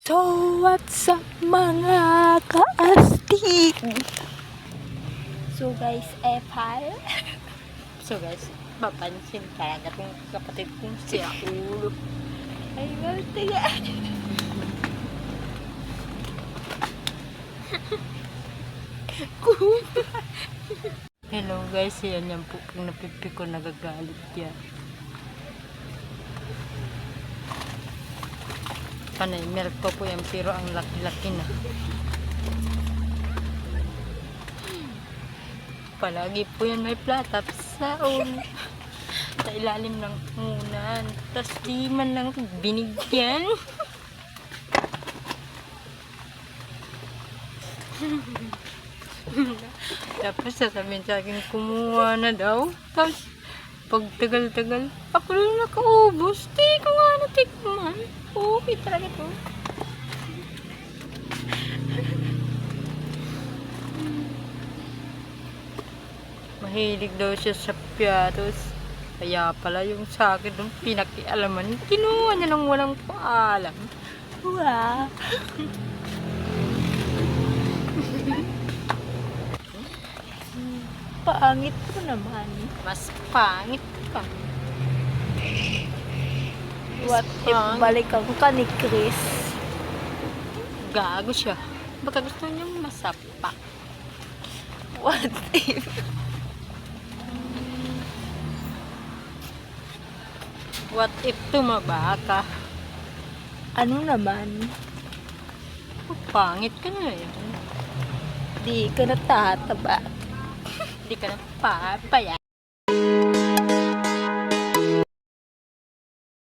So what's up mga kaastig? So guys, epal. So guys, papansin talaga itong kapatid kong si Akulo. Ay, maltiga. Hello guys, yan yan po. Pag napipi ko, nagagalit yan. Panay, milk pa po yan, pero ang laki-laki na. Palagi po yan may plata sa sa ilalim ng unan. Tapos di man lang binigyan. Tapos sasabihin sa akin, kumuha na daw. Tapos pag tagal-tagal, ako lang nakaubos. Di ko nga natikman. Okay talaga to. Mahilig daw siya sa piatos. Kaya pala yung sa akin nung pinakialaman, kinuha niya nang walang paalam. Wow! Pangit ko naman. Mas pangit ka. What if balikan ka ni Chris? Gago siya. Baka gusto niya masapa. What if? What if tumaba ka? Ano naman? Pangit ka na yun. Di ka natataba. Di ka na papaya.